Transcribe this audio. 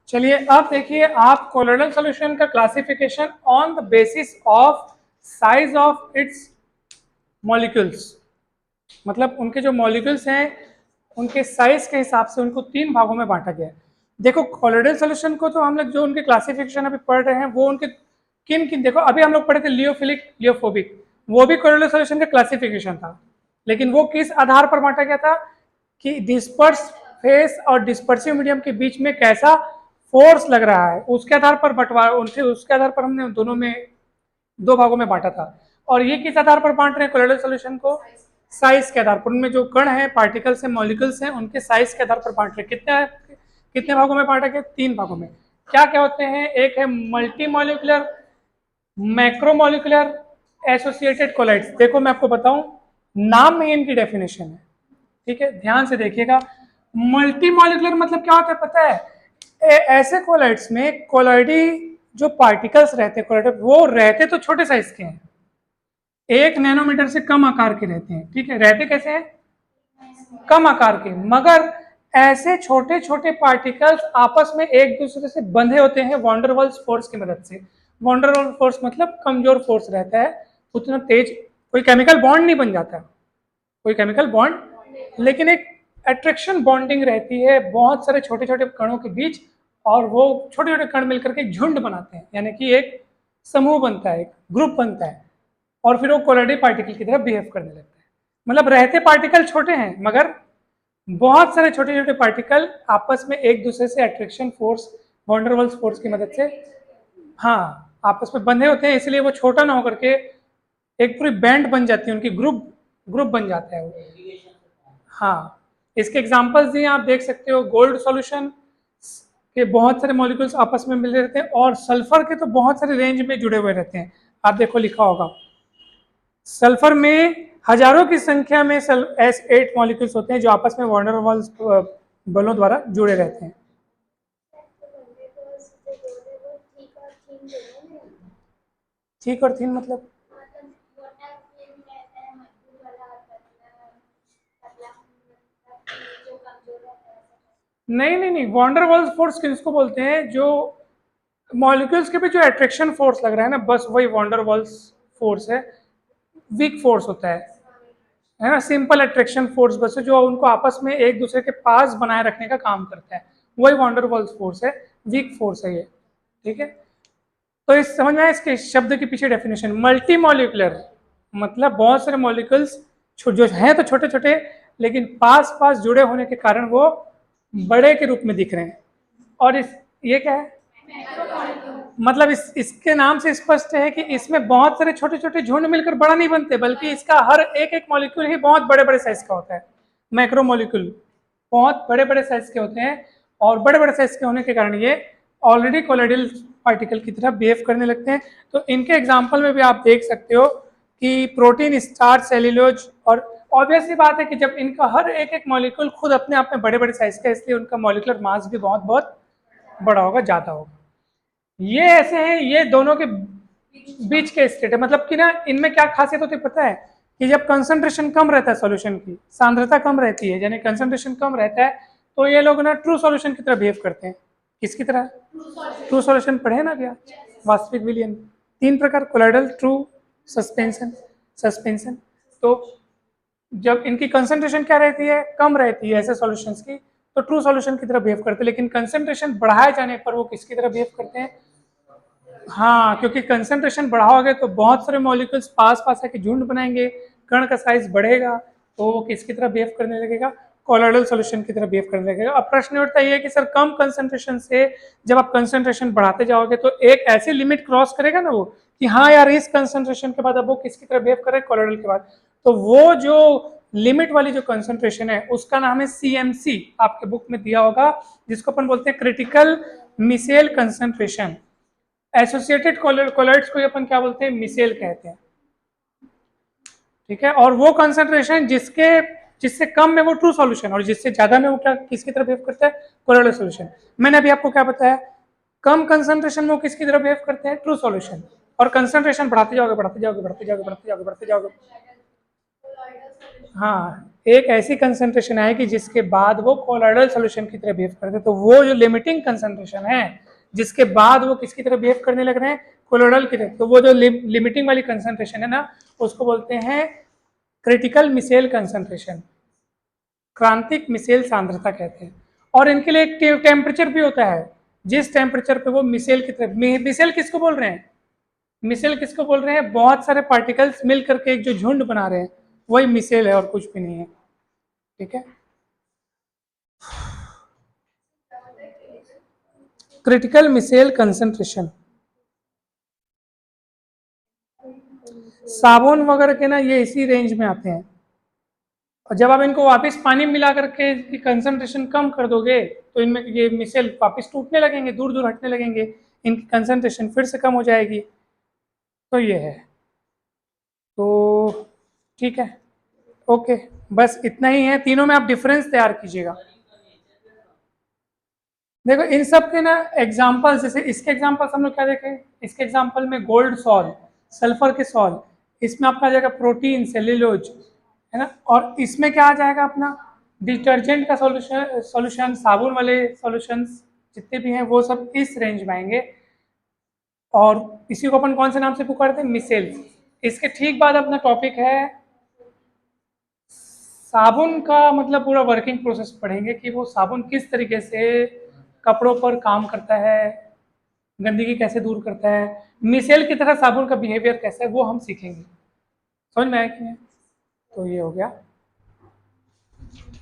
चलिए अब देखिए आप कोलोइडल सॉल्यूशन का classification on the basis of size of its molecules, मतलब उनके जो मॉलिक्यूल्स हैं उनके साइज के हिसाब से उनको 3 भागों में बांटा गया है। देखो कोलोइडल सॉल्यूशन को तो हम लोग जो उनके क्लासिफिकेशन अभी पढ़ रहे हैं वो उनके किन किन, देखो अभी हम लोग पढ़े थे लियोफिलिक लियोफोबिक, वो भी कोलोइडल सॉल्यूशन का क्लासिफिकेशन था, लेकिन वो किस आधार पर बांटा गया था कि डिस्पर्स फेस और डिस्पर्सिव मीडियम के बीच में कैसा फोर्स लग रहा है, उसके आधार पर बंटवारा, उनके उसके आधार पर हमने दोनों में 2 भागों में बांटा था। और ये किस आधार पर बांट रहे हैं कोलोइडल सॉल्यूशन को? साइज के आधार पर, उनमें जो कण है, पार्टिकल्स है, मॉलिक्यूल्स हैं, उनके साइज के आधार पर बांट रहे हैं। कितने भागों में बांटा गया? 3 भागों में। क्या क्या होते हैं? एक है multi molecular, macromolecular, associated colloids. देखो मैं आपको बताऊं, नाम में इनकी डेफिनेशन है, ठीक है, ध्यान से देखिएगा। मल्टी मॉलिकुलर मतलब क्या होता है पता है? ऐसे कोलाइड्स में कोलाइडी जो पार्टिकल्स रहते हैं वो रहते तो छोटे साइज के हैं, 1 नैनोमीटर से कम आकार के रहते हैं, ठीक है। रहते कैसे हैं? कम आकार के, मगर ऐसे छोटे छोटे पार्टिकल्स आपस में एक दूसरे से बंधे होते हैं वॉन्डरवॉल्स फोर्स की मदद से। वॉन्डरवॉल फोर्स मतलब कमजोर फोर्स रहता है, उतना तेज कोई केमिकल बॉन्ड नहीं बन जाता, कोई केमिकल बॉन्ड, लेकिन एक अट्रैक्शन बॉन्डिंग रहती है बहुत सारे छोटे छोटे कणों के बीच, और वो छोटे छोटे कण मिलकर के एक झुंड बनाते हैं, यानी कि एक समूह बनता है, एक ग्रुप बनता है, और फिर वो कोलाइडी पार्टिकल की तरह बिहेव करने लगता है। मतलब रहते पार्टिकल छोटे हैं, मगर बहुत सारे छोटे छोटे पार्टिकल आपस में एक दूसरे से अट्रैक्शन फोर्स, वॉन्डरवॉल्स फोर्स की मदद से, हाँ, आपस में बंधे होते हैं, इसलिए वो छोटा ना होकर के एक पूरी बैंड बन जाती है, उनकी ग्रुप ग्रुप बन जाता है वो। हाँ, इसके एग्जांपल्स दिए आप देख सकते हो। गोल्ड सॉल्यूशन के बहुत सारे मॉलिक्यूल्स आपस में मिले रहते हैं, और सल्फर के तो बहुत सारे रेंज में जुड़े हुए रहते हैं। आप देखो लिखा होगा, सल्फर में हजारों की संख्या में S8 मॉलिक्यूल्स होते हैं जो आपस में वॉन डेर वाल्स बलों द्वारा जुड़े रहते हैं। ठीक और थीन मतलब नहीं नहीं नहीं, वॉन्डरवॉल्स फोर्स किसको बोलते हैं? जो मॉलिक्यूल्स के भी जो अट्रैक्शन फोर्स लग रहा है ना, बस वही वॉन्डरवॉल्स फोर्स है। वीक फोर्स होता है ना, सिंपल अट्रैक्शन फोर्स बस है, जो उनको आपस में एक दूसरे के पास बनाए रखने का काम करता है, वही वॉन्डरवॉल्स फोर्स है, वीक फोर्स है ये, ठीक है। तो इस समझ में आया इसके शब्द के पीछे डेफिनेशन। मल्टी मॉलिक्यूलर मतलब बहुत सारे मॉलिक्यूल्स जो हैं तो छोटे छोटे, लेकिन पास पास जुड़े होने के कारण वो बड़े के रूप में दिख रहे हैं। और इस ये क्या है? मतलब इसके नाम से स्पष्ट है कि इसमें बहुत सारे छोटे छोटे झुंड मिलकर बड़ा नहीं बनते, बल्कि इसका हर एक एक मॉलिक्यूल ही बहुत बड़े बड़े साइज का होता है। मैक्रो मॉलिक्यूल बहुत बड़े बड़े साइज के होते हैं, और बड़े बड़े साइज के होने के कारण ये ऑलरेडी कोलाइडल पार्टिकल की तरह बिहेव करने लगते हैं। तो इनके एग्जाम्पल में भी आप देख सकते हो कि प्रोटीन, स्टार्च, सेल्यूलोज, और ऑब्वियसली बात है कि जब इनका हर एक एक मॉलिक्यूल खुद अपने आप में बड़े बड़े साइज का है, इसलिए उनका मॉलिक्यूलर मास भी बहुत बहुत बड़ा होगा, ज्यादा होगा। ये ऐसे हैं, ये दोनों के बीच के स्टेट है। मतलब कि ना, इनमें क्या खासियत होती है पता है? कि जब कंसंट्रेशन कम रहता है सॉल्यूशन की, सांद्रता कम रहती है, यानी कंसंट्रेशन कम रहता है, तो ये लोग ना ट्रू सॉल्यूशन की तरह बिहेव करते हैं। किसकी तरह? ट्रू सॉल्यूशन पढ़े ना भैया, वास्तविक विलयन। 3 प्रकार, कोलाइडल, ट्रू, सस्पेंशन, सस्पेंशन। तो जब इनकी कंसंट्रेशन क्या रहती है? कम रहती है ऐसे सॉल्यूशंस की, तो ट्रू सॉल्यूशन की तरह बिहेव करते हैं। लेकिन कंसंट्रेशन बढ़ाए जाने पर वो किसकी तरह बिहेव करते हैं? हाँ, क्योंकि कंसंट्रेशन बढ़ाओगे तो बहुत सारे मॉलिक्यूल्स पास पास आके झुंड बनाएंगे, कण का साइज बढ़ेगा, तो वो किसकी तरह बिहेव करने लगेगा? कोलाइडल सॉल्यूशन की तरह बिहेव करने लगेगा। अब प्रश्न उठता है कि सर कम कंसंट्रेशन से जब आप कंसंट्रेशन बढ़ाते जाओगे तो एक ऐसी लिमिट क्रॉस करेगा ना वो, कि हाँ यार इस कंसंट्रेशन के बाद अब वो किसकी तरह बिहेव करे? कोलाइडल के बाद। तो वो जो लिमिट वाली जो कंसंट्रेशन है उसका नाम है CMC, आपके बुक में दिया होगा, जिसको अपन बोलते हैं critical micelle concentration. Associated colloids को अपन क्या बोलते हैं? मिसेल कहते हैं, ठीक है। और वो कंसंट्रेशन जिससे कम में वो ट्रू सॉल्यूशन, और जिससे ज्यादा में वो क्या किसकी तरह बिहेव करता है? Colloidal solution. मैंने अभी आपको क्या बताया? कम कंसंट्रेशन में वो किसकी तरह बिहेव करते हैं? True solution. और कंसंट्रेशन बढ़ाते जाओगे, बढ़ाते जाओगे, बढ़ाते जाओगे, बढ़ाते जाओगे, बढ़ाते जाओगे, हाँ, एक ऐसी कंसंट्रेशन आएगी जिसके बाद वो कोलोइडल सॉल्यूशन की तरह बिहेव करते हैं। तो वो जो लिमिटिंग कंसंट्रेशन है जिसके बाद वो किसकी तरह बिहेव करने लग रहे हैं, कोलोइडल की तरह, तो वो जो लिमिटिंग वाली कंसंट्रेशन है ना, उसको बोलते हैं क्रिटिकल मिसेल कंसंट्रेशन, क्रांतिक मिसेल सांद्रता कहते हैं। और इनके लिए एक टेम्परेचर भी होता है, जिस टेम्परेचर पे वो मिसेल की तरह, मिसेल किसको बोल रहे हैं, मिसेल किसको बोल रहे हैं, बहुत सारे पार्टिकल्स मिल करके एक जो झुंड बना रहे हैं, वही मिसेल है और कुछ भी नहीं है। ठीक है, क्रिटिकल मिसेल कंसंट्रेशन, साबुन वगैरह के ना ये इसी रेंज में आते हैं। और जब आप इनको वापस पानी में मिला करके इसकी कंसंट्रेशन कम कर दोगे तो इनमें ये मिसेल वापस टूटने लगेंगे, दूर दूर हटने लगेंगे, इनकी कंसंट्रेशन फिर से कम हो जाएगी। तो ये है, तो ठीक है, ओके, बस इतना ही है। तीनों में आप डिफरेंस तैयार कीजिएगा। देखो इन सब के ना एग्जाम्पल, जैसे इसके एग्जाम्पल्स हम लोग क्या देखें, इसके एग्जाम्पल में गोल्ड सॉल्ट, सल्फर के सॉल्ट, इसमें आपका आ जाएगा प्रोटीन, सेल्यूलोज, है ना। और इसमें क्या आ जाएगा अपना डिटर्जेंट का सॉल्यूशन, साबुन वाले सॉल्यूशंस जितने भी हैं वो सब इस रेंज में आएंगे। और इसी को अपन कौन से नाम से पुकारते हैं, मिसेल्स। इसके ठीक बाद अपना टॉपिक है साबुन का, मतलब पूरा वर्किंग प्रोसेस पढ़ेंगे कि वो साबुन किस तरीके से कपड़ों पर काम करता है, गंदगी कैसे दूर करता है, मिसेल की तरह साबुन का बिहेवियर कैसा है वो हम सीखेंगे। समझ में आया कि नहीं? तो ये हो गया।